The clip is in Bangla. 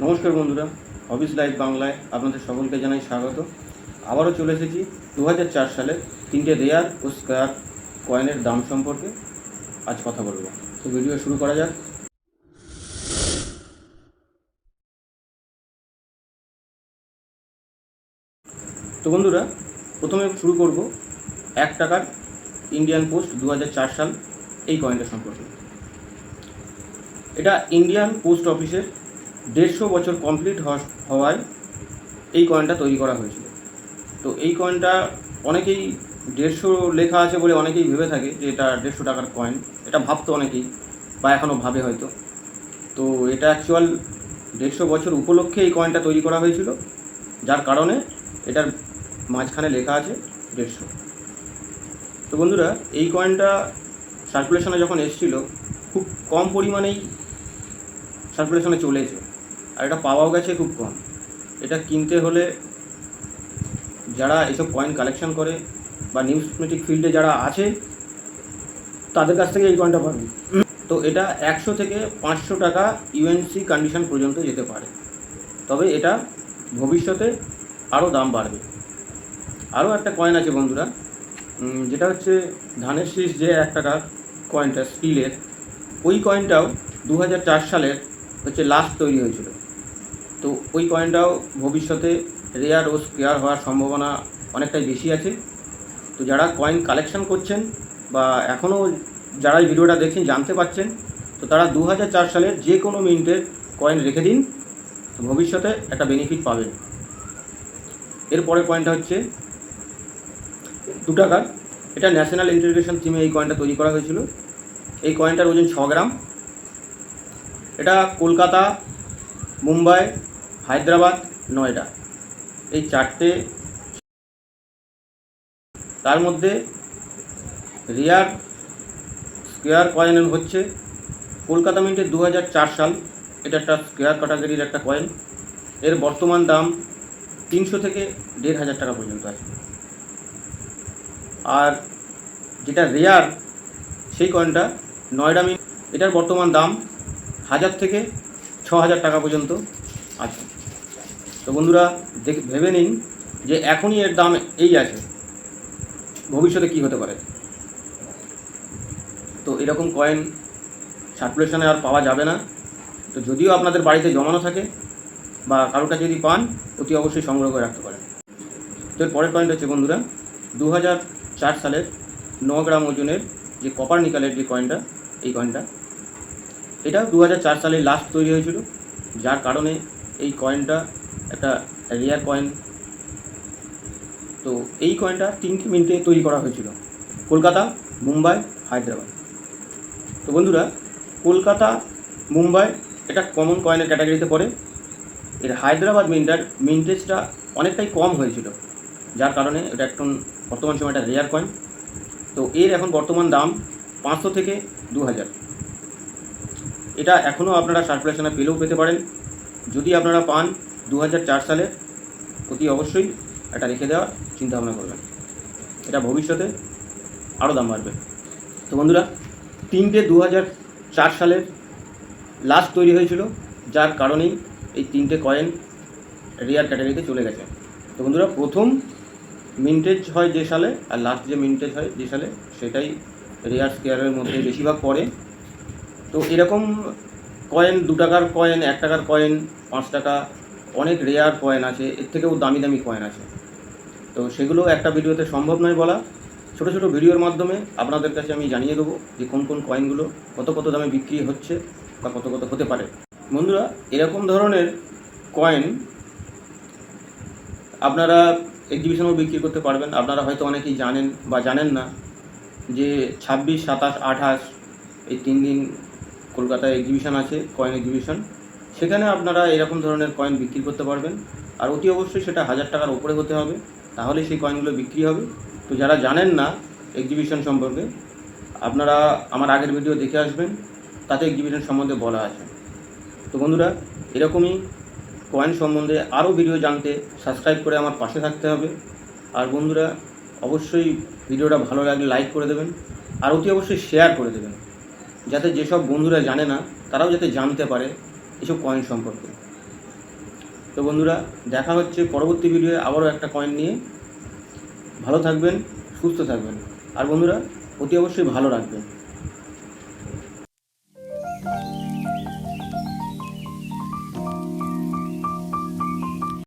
নমস্কার বন্ধুরা, হবিস লাইভ বাংলায় আপনাদের সকলকে জানাই স্বাগত। আবারও চলে এসেছি 2004 সালে তিনটে রেয়ার ও স্কয়ার কয়েনের দাম সম্পর্কে আজ কথা বলবো। তো ভিডিও শুরু করা যাক। তো বন্ধুরা, প্রথমে শুরু করব 1 টাকার ইন্ডিয়ান পোস্ট 2004 সাল এই কয়েনটা সম্পর্কে। এটা ইন্ডিয়ান পোস্ট অফিসের 150 বছর কমপ্লিট হওয়ায় এই কয়েনটা তৈরি করা হয়েছিল। তো এই কয়েনটা অনেকেই 150 লেখা আছে বলে অনেকেই ভেবে থাকে যে এটা 150 টাকার কয়েন, এটা ভাবতো অনেকেই বা এখনও ভাবে হয়তো। তো এটা অ্যাকচুয়াল 150 বছর উপলক্ষে এই কয়েনটা তৈরি করা হয়েছিল, যার কারণে এটার মাঝখানে লেখা আছে 150। তো বন্ধুরা, এই কয়েনটা সার্কুলেশনে যখন এসেছিল খুব কম পরিমাণেই সার্কুলেশনে চলেছে, আর এটা পাওয়াও গেছে খুব কম। এটা কিনতে হলে যারা এসব কয়েন কালেকশন করে বা নিউজমেটিক ফিল্ডে যারা আছে তাদের কাছ থেকে এই কয়েনটা পাবেন। তো এটা 100 থেকে 500 টাকা ইউএনসি কন্ডিশন পর্যন্ত যেতে পারে, তবে এটা ভবিষ্যতে আরও দাম বাড়বে। আরও একটা কয়েন আছে বন্ধুরা, যেটা হচ্ছে ধানের শীষ, যে 1 টাকার কয়েনটা স্টিলের, ওই কয়েনটাও 2004 সালের হচ্ছে লাস্ট তৈরি হয়েছিল। তো ওই কয়েনটাও ভবিষ্যতে রেয়ার ও স্কেয়ার হওয়ার সম্ভাবনা অনেকটাই বেশি আছে। তো যারা কয়েন কালেকশন করছেন বা এখনও যারা এই ভিডিওটা দেখছেন জানতে পারছেন, তো তারা 2004 সালের যে কোনো মিনিটের কয়েন রেখে দিন, তো ভবিষ্যতে একটা বেনিফিট পাবেন। এরপরে কয়েনটা হচ্ছে 2 টাকার, এটা ন্যাশনাল ইন্টিগ্রেশন থিমে এই কয়েনটা তৈরি করা হয়েছিল। এই কয়েনটার ওজন 6 গ্রাম। এটা কলকাতা, মুম্বাই, হায়দ্রাবাদ, নয়ডা এই 4টে, তার মধ্যে রেয়ার স্কোয়ার কয়েন হচ্ছে কলকাতা মিন্টের 2004 সাল। এটা একটা স্কোয়ার ক্যাটাগরির একটা কয়েন। এর বর্তমান দাম 300 থেকে 1,500 টাকা পর্যন্ত আছে। আর যেটা রেয়ার সেই কয়েনটা নয়ডা মিন্ট, এটার বর্তমান দাম 1000 থেকে 6000 টাকা পর্যন্ত আছে। তো বন্ধুরা, ভেবে নিন যে এখনই এর দাম এই আছে, ভবিষ্যতে কী হতে পারে। তো এরকম কয়েন সার্কুলেশনে আর পাওয়া যাবে না। তো যদিও আপনাদের বাড়িতে জমানো থাকে বা কারোর কাছে যদি পান, অতি অবশ্যই সংগ্রহ করে রাখতে পারেন। তো এর পরের পয়েন্ট হচ্ছে বন্ধুরা, 2004 সালের 9 গ্রাম ওজনের যে কপার নিকেলের যে কয়েনটা, এই কয়েনটা এটা 2004 সালে লাস্ট তৈরি হয়েছিল, যার কারণে এই কয়েনটা একটা রেয়ার কয়েন। তো এই কয়েনটা 3টে মিনিটে তৈরি করা হয়েছিল, কলকাতা, মুম্বাই, হায়দ্রাবাদ। তো বন্ধুরা, কলকাতা, মুম্বাই এটা কমন কয়েনের ক্যাটাগরিতে পড়ে। এর হায়দ্রাবাদ মিন্টেজটা অনেকটাই কম হয়েছিল, যার কারণে এটা এখন বর্তমান সময় একটা রেয়ার কয়েন। তো এর এখন বর্তমান দাম 500 থেকে 2000। এটা এখনও আপনারা সার্কুলেশনে পেলেও পেতে পারেন। যদি আপনারা পান 2004 সালে, অতি অবশ্যই এটা রেখে দেওয়ার চিন্তাভাবনা করবেন, এটা ভবিষ্যতে আরও দাম বাড়বে। তো বন্ধুরা, 3টে 2004 সালের লাস্ট তৈরি হয়েছিল, যার কারণেই এই 3টে কয়েন রেয়ার ক্যাটাগরিতে চলে গেছে। তো বন্ধুরা, প্রথম মিন্টেজ হয় যে সালে আর লাস্ট যে মিন্টেজ হয় যে সালে, সেটাই রেয়ার স্কেয়ারের মধ্যে বেশিরভাগ পড়ে। তো এরকম কয়েন 2 টাকার কয়েন, 1 টাকার কয়েন, 5 টাকা, অনেক রেয়ার কয়েন আছে, এর থেকেও দামি দামি কয়েন আছে। তো সেগুলো একটা ভিডিওতে সম্ভব নয় বলা। ছোটো ছোটো ভিডিওর মাধ্যমে আপনাদের কাছে আমি জানিয়ে দেবো যে কোন কোন কয়েনগুলো কত কত দামে বিক্রি হচ্ছে বা কত কত হতে পারে। বন্ধুরা, এরকম ধরনের কয়েন আপনারা এক্সিবিশনেও বিক্রি করতে পারবেন। আপনারা হয়তো অনেকেই জানেন বা জানেন না যে 26, 27, 28 এই 3 দিন কলকাতায় এক্সিবিশন আছে, কয়েন এক্সিবিশন। সেখানে আপনারা এরকম ধরনের কয়েন বিক্রি করতে পারবেন, আর অতি অবশ্যই সেটা 1000 টাকার উপরে হতে হবে, তাহলে সেই কয়েনগুলো বিক্রি হবে। তো যারা জানেন না এক্সিবিশন সম্পর্কে, আপনারা আমার আগের ভিডিও দেখে আসবেন, তাতে এক্সিবিশন সম্বন্ধে বলা আছে। তো বন্ধুরা, এরকমই কয়েন সম্বন্ধে আরও ভিডিও জানতে সাবস্ক্রাইব করে আমার পাশে থাকতে হবে। আর বন্ধুরা, অবশ্যই ভিডিওটা ভালো লাগলে লাইক করে দেবেন, আর অতি অবশ্যই শেয়ার করে দেবেন, যাতে যেসব বন্ধুরা জানে না তারাও যাতে জানতে পারে এসব কয়েন সম্পর্কে। তো বন্ধুরা, দেখা হচ্ছে পরবর্তী ভিডিওয়ে আবারও একটা কয়েন নিয়ে। ভালো থাকবেন, সুস্থ থাকবেন, আর বন্ধুরা অতি অবশ্যই ভালো রাখবেন।